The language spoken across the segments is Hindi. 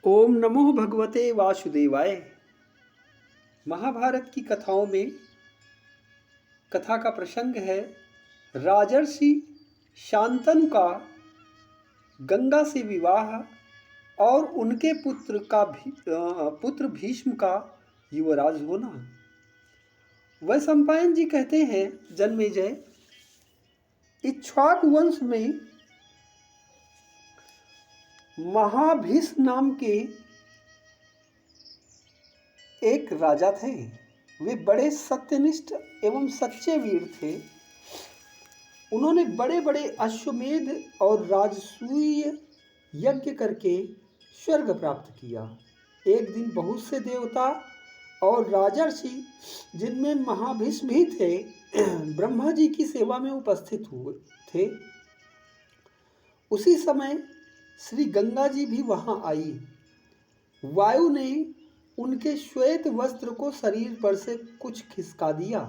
ओम नमो भगवते वासुदेवाय। महाभारत की कथाओं में कथा का प्रसंग है राजर्षि शांतनु का गंगा से विवाह और उनके पुत्र भीष्म का युवराज होना। वैशंपायन जी कहते हैं, जन्मेजय, इक्ष्वाकु वंश में महाभीष्म नाम के एक राजा थे। वे बड़े सत्यनिष्ठ एवं सच्चे वीर थे। उन्होंने बड़े बड़े अश्वमेध और राजसूय यज्ञ करके स्वर्ग प्राप्त किया। एक दिन बहुत से देवता और राजर्षि, जिनमें महाभीष्म भी थे, ब्रह्मा जी की सेवा में उपस्थित हुए थे। उसी समय श्री गंगा जी भी वहां आई। वायु ने उनके श्वेत वस्त्र को शरीर पर से कुछ खिसका दिया।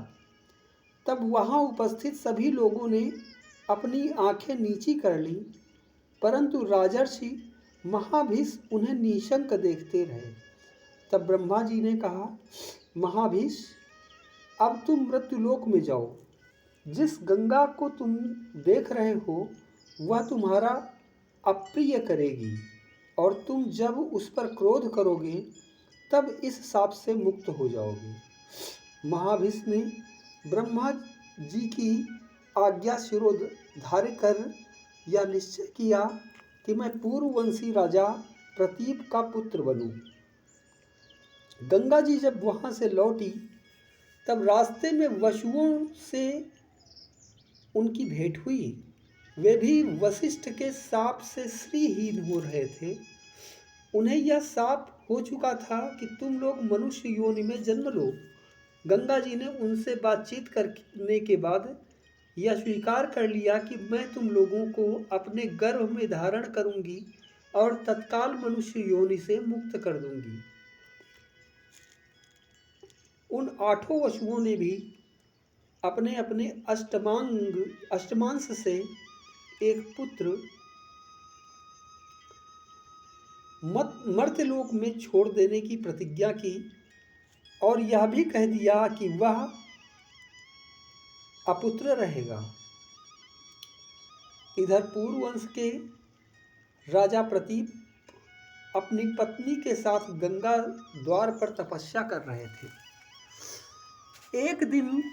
तब वहां उपस्थित सभी लोगों ने अपनी आंखें नीची कर लीं, परंतु राजर्षि महाभीष्म उन्हें निशंक देखते रहे। तब ब्रह्मा जी ने कहा, महाभीष्म, अब तुम मृत्युलोक में जाओ। जिस गंगा को तुम देख रहे हो वह तुम्हारा अप्रिय करेगी, और तुम जब उस पर क्रोध करोगे तब इस शाप से मुक्त हो जाओगे। महाभीष्म ने ब्रह्मा जी की आज्ञा शिरोधार्य कर यह निश्चय किया कि मैं पूर्ववंशी राजा प्रतीप का पुत्र बनूं। गंगा जी जब वहां से लौटी तब रास्ते में वसुओं से उनकी भेंट हुई। वे भी वशिष्ठ के शाप से श्रीहीन हो रहे थे। उन्हें यह शाप हो चुका था कि तुम लोग मनुष्य योनि में जन्म लो। गंगा जी ने उनसे बातचीत करने के बाद यह स्वीकार कर लिया कि मैं तुम लोगों को अपने गर्भ में धारण करूंगी और तत्काल मनुष्य योनि से मुक्त कर दूंगी। उन 8 वसुओं ने भी अपने अपने अष्टमांश से एक पुत्र मर्त्यलोक में छोड़ देने की प्रतिज्ञा की और यह भी कह दिया कि वह अपुत्र रहेगा। इधर पूर्ववंश के राजा प्रतीप अपनी पत्नी के साथ गंगा द्वार पर तपस्या कर रहे थे। एक दिन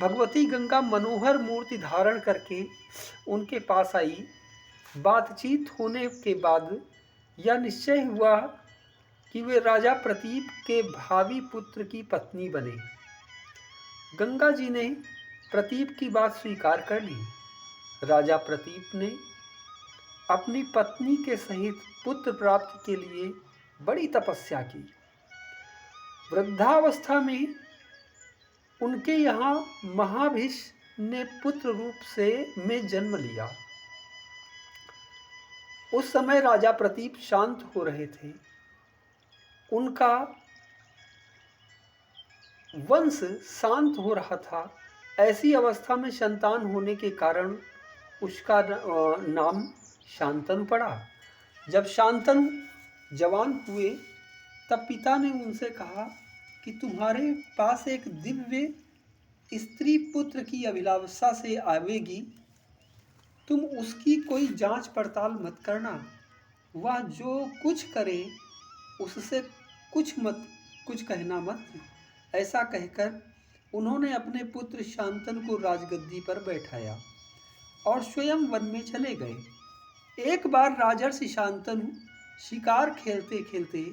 भगवती गंगा मनोहर मूर्ति धारण करके उनके पास आई। बातचीत होने के बाद यह निश्चय हुआ कि वे राजा प्रतीप के भावी पुत्र की पत्नी बने। गंगा जी ने प्रतीप की बात स्वीकार कर ली। राजा प्रतीप ने अपनी पत्नी के सहित पुत्र प्राप्ति के लिए बड़ी तपस्या की। वृद्धावस्था में उनके यहाँ महाभीष्म ने पुत्र रूप में जन्म लिया। उस समय राजा प्रतीप शांत हो रहे थे। उनका वंश शांत हो रहा था। ऐसी अवस्था में संतान होने के कारण उसका नाम शांतनु पड़ा। जब शांतनु जवान हुए तब पिता ने उनसे कहा कि तुम्हारे पास एक दिव्य स्त्री पुत्र की अभिलाषा से आवेगी। तुम उसकी कोई जांच पड़ताल मत करना। वह जो कुछ करे उससे कुछ कहना मत। ऐसा कहकर उन्होंने अपने पुत्र शांतनु को राजगद्दी पर बैठाया और स्वयं वन में चले गए। एक बार राजर्षि शांतनु शिकार खेलते खेलते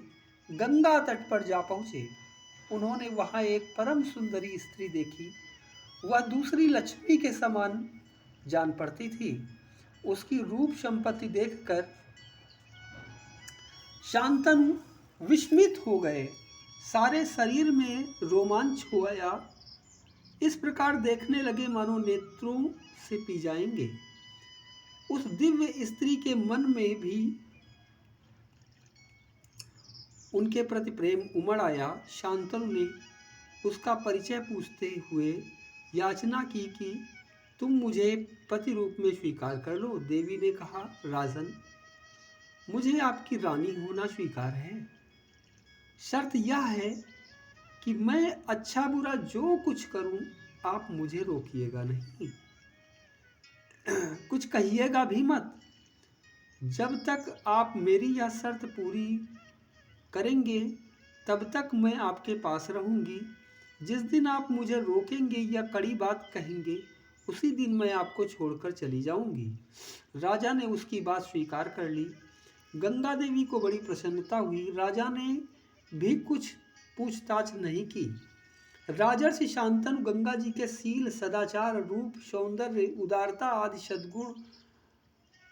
गंगा तट पर जा पहुँचे। उन्होंने वहाँ एक परम सुंदरी स्त्री देखी। वह दूसरी लक्ष्मी के समान जान पड़ती थी। उसकी रूप संपत्ति देखकर शांतनु विस्मित हो गए। सारे शरीर में रोमांच हो आया। इस प्रकार देखने लगे मानो नेत्रों से पी जाएंगे। उस दिव्य स्त्री के मन में भी उनके प्रति प्रेम उमड़ आया। शांतनु ने उसका परिचय पूछते हुए याचना की कि तुम मुझे पति रूप में स्वीकार कर लो। देवी ने कहा, राजन, मुझे आपकी रानी होना स्वीकार है। शर्त यह है कि मैं अच्छा बुरा जो कुछ करूं, आप मुझे रोकिएगा नहीं, कुछ कहिएगा भी मत। जब तक आप मेरी यह शर्त पूरी करेंगे तब तक मैं आपके पास रहूंगी। जिस दिन आप मुझे रोकेंगे या कड़ी बात कहेंगे, उसी दिन मैं आपको छोड़कर चली जाऊंगी। राजा ने उसकी बात स्वीकार कर ली। गंगा देवी को बड़ी प्रसन्नता हुई। राजा ने भी कुछ पूछताछ नहीं की। राजर्षि शांतनु गंगा जी के शील, सदाचार, रूप, सौंदर्य, उदारता आदि सद्गुण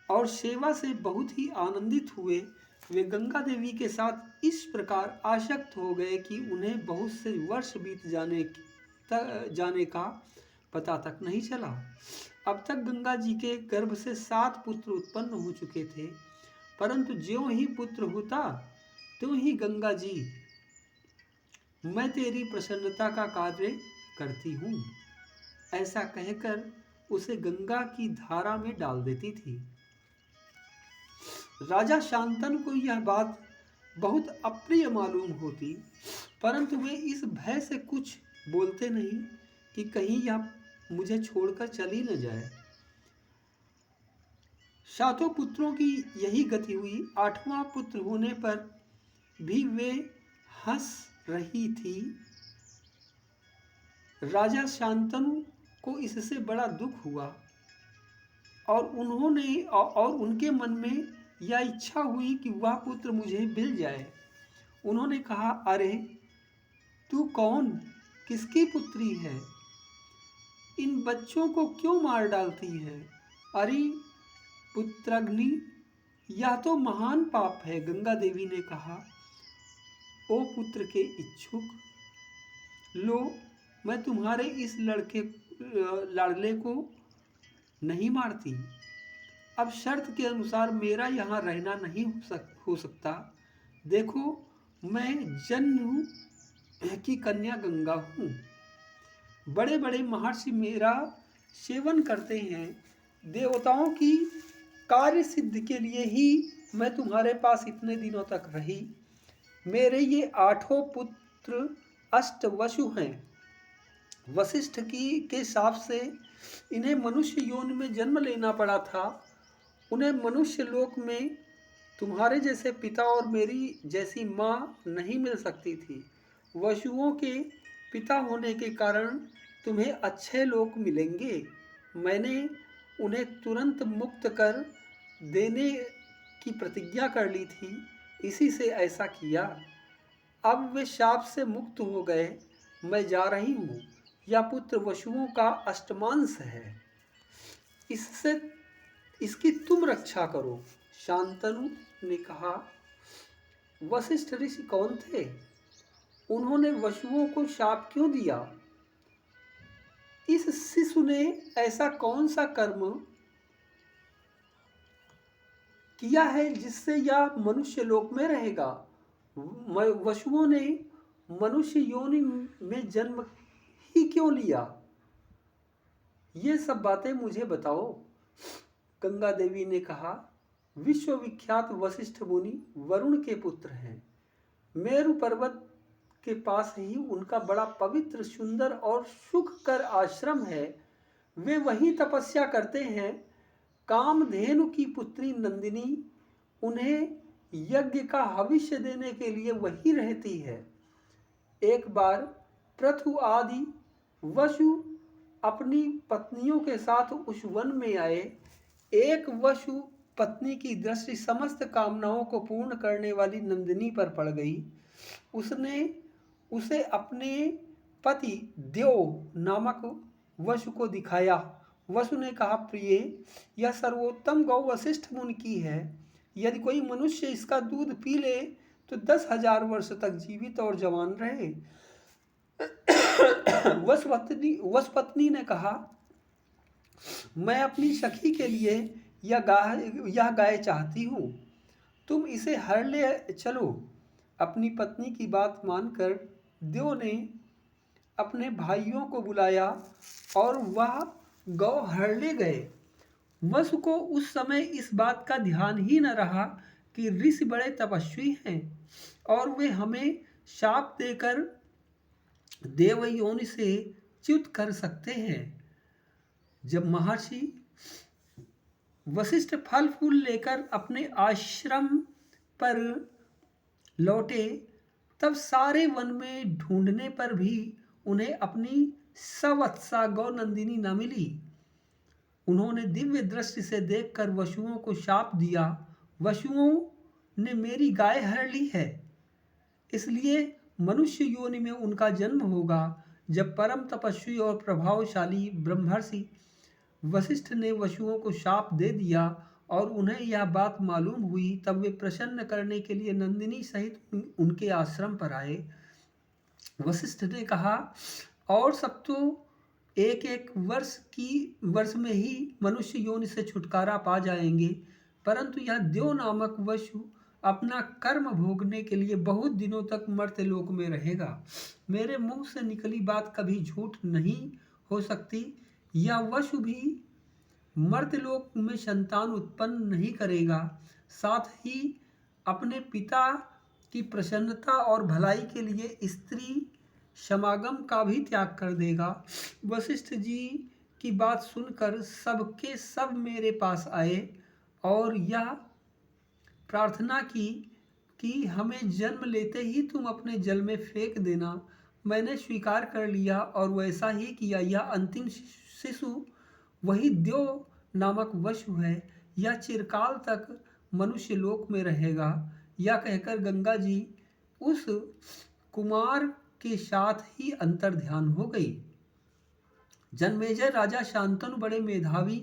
और सेवा से बहुत ही आनंदित हुए। वे गंगा देवी के साथ इस प्रकार आसक्त हो गए कि उन्हें बहुत से वर्ष बीत जाने का पता तक नहीं चला। अब तक गंगा जी के गर्भ से 7 पुत्र उत्पन्न हो चुके थे, परंतु ज्यों ही पुत्र होता त्यों ही गंगा जी, मैं तेरी प्रसन्नता का कार्य करती हूँ, ऐसा कहकर उसे गंगा की धारा में डाल देती थी। राजा शांतनु को यह बात बहुत अप्रिय मालूम होती, परंतु वे इस भय से कुछ बोलते नहीं कि कहीं यह मुझे छोड़कर चली न जाए। 7 पुत्रों की यही गति हुई। 8वां पुत्र होने पर भी वे हंस रही थी। राजा शांतनु को इससे बड़ा दुख हुआ और उनके मन में यह इच्छा हुई कि वह पुत्र मुझे मिल जाए। उन्होंने कहा, अरे तू कौन, किसकी पुत्री है? इन बच्चों को क्यों मार डालती है? अरे पुत्राग्नि, यह तो महान पाप है। गंगा देवी ने कहा, ओ पुत्र के इच्छुक, लो, मैं तुम्हारे इस लाडले को नहीं मारती। अब शर्त के अनुसार मेरा यहाँ रहना नहीं हो सकता। देखो, मैं जन्म की कन्या गंगा हूँ। बड़े बड़े महर्षि मेरा सेवन करते हैं। देवताओं की कार्य सिद्धि के लिए ही मैं तुम्हारे पास इतने दिनों तक रही। मेरे ये 8 पुत्र अष्टवसु हैं। वशिष्ठ के शाप से इन्हें मनुष्य योनि में जन्म लेना पड़ा था। उन्हें मनुष्य लोक में तुम्हारे जैसे पिता और मेरी जैसी माँ नहीं मिल सकती थी। वसुओं के पिता होने के कारण तुम्हें अच्छे लोक मिलेंगे। मैंने उन्हें तुरंत मुक्त कर देने की प्रतिज्ञा कर ली थी, इसी से ऐसा किया। अब वे शाप से मुक्त हो गए। मैं जा रही हूँ। यह पुत्र वसुओं का अष्टमांश है, इसकी तुम रक्षा करो। शांतनु ने कहा, वशिष्ठ ऋषि कौन थे? उन्होंने वसुओं को शाप क्यों दिया? इस शिशु ने ऐसा कौन सा कर्म किया है जिससे यह मनुष्य लोक में रहेगा? वसुओं ने मनुष्य योनि में जन्म ही क्यों लिया? ये सब बातें मुझे बताओ। गंगा देवी ने कहा, विश्वविख्यात वशिष्ठ मुनि वरुण के पुत्र हैं। मेरु पर्वत के पास ही उनका बड़ा पवित्र, सुंदर और सुखकर आश्रम है। वे वहीं तपस्या करते हैं। कामधेनु की पुत्री नंदिनी उन्हें यज्ञ का हविष्य देने के लिए वहीं रहती है। एक बार पृथु आदि वसु अपनी पत्नियों के साथ उस वन में आए। एक वसु पत्नी की दृष्टि समस्त कामनाओं को पूर्ण करने वाली नंदिनी पर पड़ गई। उसने उसे अपने पति देव नामक वसु को दिखाया। वसु ने कहा, प्रिय, यह सर्वोत्तम गौ वशिष्ठ मुनि की है। यदि कोई मनुष्य इसका दूध पी ले तो 10,000 वर्ष तक जीवित और जवान रहे। वस पत्नी ने कहा, मैं अपनी सखी के लिए यह गाय चाहती हूँ, तुम इसे हर ले चलो। अपनी पत्नी की बात मानकर देव ने अपने भाइयों को बुलाया और वह गौ हर ले गए। वसु को उस समय इस बात का ध्यान ही न रहा कि ऋषि बड़े तपस्वी हैं और वे हमें शाप देकर देव योनि से च्युत कर सकते हैं। जब महर्षि वशिष्ठ फल फूल लेकर अपने आश्रम पर लौटे, तब सारे वन में ढूंढने पर भी उन्हें अपनी सवत्सा गौ नंदिनी न मिली। उन्होंने दिव्य दृष्टि से देखकर वसुओं को शाप दिया, वसुओं ने मेरी गाय हर ली है, इसलिए मनुष्य योनि में उनका जन्म होगा। जब परम तपस्वी और प्रभावशाली ब्रह्मर्षि वशिष्ठ ने वसुओं को शाप दे दिया और उन्हें यह बात मालूम हुई, तब वे प्रसन्न करने के लिए नंदिनी सहित उनके आश्रम पर आए। वशिष्ठ ने कहा, और सब तो एक एक वर्ष में ही मनुष्य योनि से छुटकारा पा जाएंगे, परंतु यह देव नामक वसु अपना कर्म भोगने के लिए बहुत दिनों तक मर्त्यलोक में रहेगा। मेरे मुंह से निकली बात कभी झूठ नहीं हो सकती। यह वसु भी मर्त्यलोक में संतान उत्पन्न नहीं करेगा, साथ ही अपने पिता की प्रसन्नता और भलाई के लिए स्त्री समागम का भी त्याग कर देगा। वशिष्ठ जी की बात सुनकर सबके सब मेरे पास आए और यह प्रार्थना की कि हमें जन्म लेते ही तुम अपने जल में फेंक देना। मैंने स्वीकार कर लिया और वैसा ही किया। यह अंतिम शिशु वही देव नामक वसु है, यह चिरकाल तक मनुष्य लोक में रहेगा। यह कहकर गंगा जी उस कुमार के साथ ही अंतर्ध्यान हो गई। जन्मेजय राजा शांतनु बड़े मेधावी,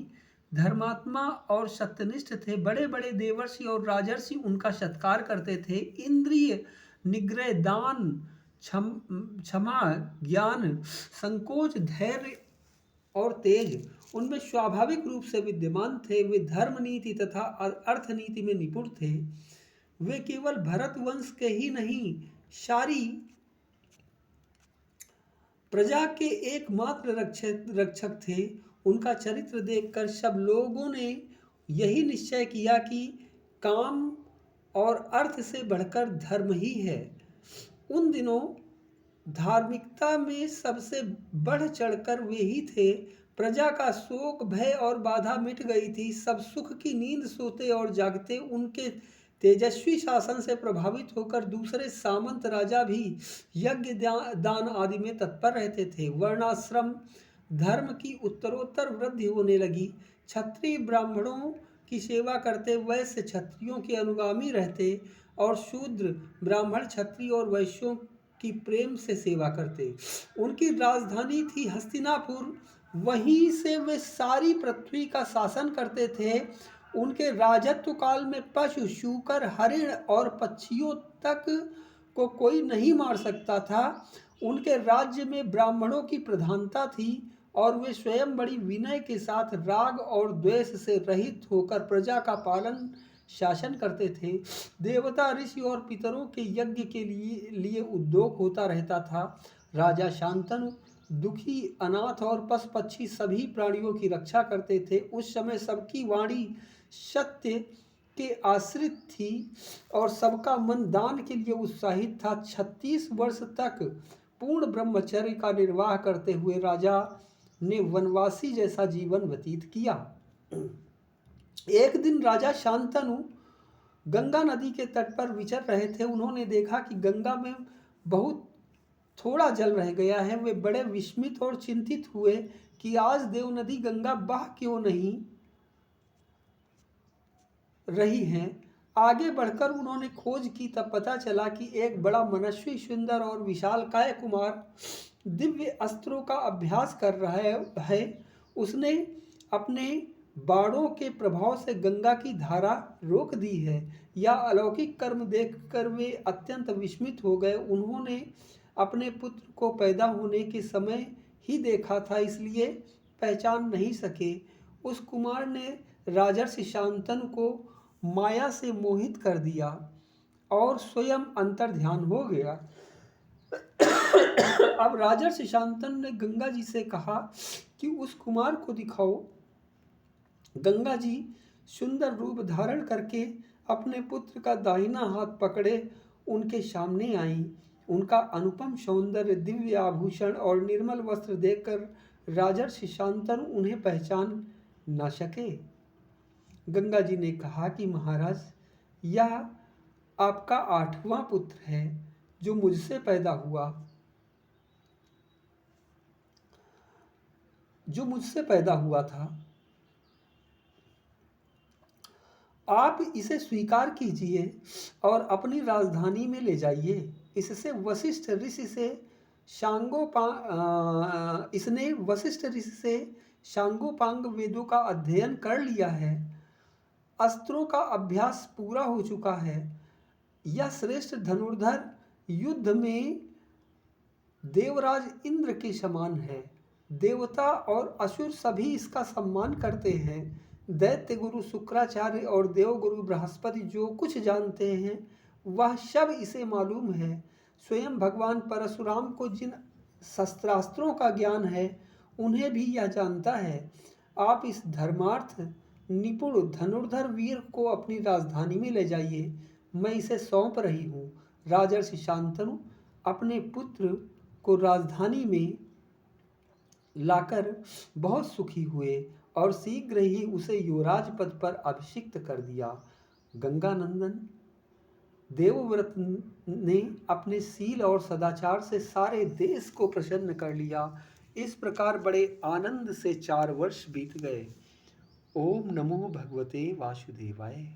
धर्मात्मा और सत्यनिष्ठ थे। बड़े बड़े देवर्षि और राजर्षि उनका सत्कार करते थे। इंद्रिय निग्रह, दान, क्षमा, ज्ञान, संकोच, धैर्य और तेज उनमें स्वाभाविक रूप से विद्यमान थे। वे धर्म नीति तथा अर्थ नीति में निपुण थे। वे केवल भरत वंश के ही नहीं, सारी प्रजा के एकमात्र रक्षक थे। उनका चरित्र देखकर सब लोगों ने यही निश्चय किया कि काम और अर्थ से बढ़कर धर्म ही है। उन दिनों धार्मिकता में सबसे बढ़ चढ़कर वे ही थे। प्रजा का शोक, भय और बाधा मिट गई थी। सब सुख की नींद सोते और जागते। उनके तेजस्वी शासन से प्रभावित होकर दूसरे सामंत राजा भी यज्ञ, दान आदि में तत्पर रहते थे। वर्णाश्रम धर्म की उत्तरोत्तर वृद्धि होने लगी। क्षत्रिय ब्राह्मणों की सेवा करते, वैश्य क्षत्रियों के अनुगामी रहते और शूद्र ब्राह्मण क्षत्रिय और वैश्यों की प्रेम से सेवा करते। उनकी राजधानी थी हस्तिनापुर, वहीं से वे सारी पृथ्वी का शासन करते थे। उनके राजत्व काल में पशु, शूकर, हरिण और पक्षियों तक को कोई नहीं मार सकता था। उनके राज्य में ब्राह्मणों की प्रधानता थी और वे स्वयं बड़ी विनय के साथ राग और द्वेष से रहित होकर प्रजा का पालन शासन करते थे। देवता, ऋषि और पितरों के यज्ञ के लिए उद्योग होता रहता था। राजा शांतनु दुखी, अनाथ और पशु पक्षी सभी प्राणियों की रक्षा करते थे। उस समय सबकी वाणी सत्य के आश्रित थी और सबका मन दान के लिए उत्साहित था। 36 वर्ष तक पूर्ण ब्रह्मचर्य का निर्वाह करते हुए राजा ने वनवासी जैसा जीवन व्यतीत किया। एक दिन राजा शांतनु गंगा नदी के तट पर विचर रहे थे। उन्होंने देखा कि गंगा में बहुत थोड़ा जल रह गया है। वे बड़े विस्मित और चिंतित हुए कि आज देव नदी गंगा बह क्यों नहीं रही हैं। आगे बढ़कर उन्होंने खोज की, तब पता चला कि एक बड़ा मनस्वी, सुंदर और विशालकाय कुमार दिव्य अस्त्रों का अभ्यास कर रहा है। उसने अपने बाणों के प्रभाव से गंगा की धारा रोक दी है। यह अलौकिक कर्म देखकर वे अत्यंत विस्मित हो गए। उन्होंने अपने पुत्र को पैदा होने के समय ही देखा था, इसलिए पहचान नहीं सके। उस कुमार ने राजर्षि शांतनु को माया से मोहित कर दिया और स्वयं अंतर्ध्यान हो गया। अब राजर्षि शांतनु ने गंगा जी से कहा कि उस कुमार को दिखाओ। गंगा जी सुंदर रूप धारण करके अपने पुत्र का दाहिना हाथ पकड़े उनके सामने आईं। उनका अनुपम सौंदर्य, दिव्य आभूषण और निर्मल वस्त्र देखकर राजर्षि शांतनु उन्हें पहचान न सके। गंगा जी ने कहा कि महाराज, यह आपका 8वां पुत्र है जो मुझसे पैदा हुआ, था। आप इसे स्वीकार कीजिए और अपनी राजधानी में ले जाइए। इसने वशिष्ठ ऋषि से सांगोपांग वेदों का अध्ययन कर लिया है। अस्त्रों का अभ्यास पूरा हो चुका है। यह श्रेष्ठ धनुर्धर युद्ध में देवराज इंद्र के समान है। देवता और असुर सभी इसका सम्मान करते हैं। दैत्य गुरु शुक्राचार्य और देवगुरु बृहस्पति जो कुछ जानते हैं वह सब इसे मालूम है। स्वयं भगवान परशुराम को जिन शस्त्रास्त्रों का ज्ञान है उन्हें भी यह जानता है। आप इस धर्मार्थ निपुण धनुर्धर वीर को अपनी राजधानी में ले जाइए। मैं इसे सौंप रही हूँ। राजर्षि शांतनु अपने पुत्र को राजधानी में लाकर बहुत सुखी हुए और शीघ्र ही उसे युवराज पद पर अभिषिक्त कर दिया। गंगानंदन देवव्रत ने अपने शील और सदाचार से सारे देश को प्रसन्न कर लिया। इस प्रकार बड़े आनंद से 4 वर्ष बीत गए। ओम नमो भगवते वासुदेवाय।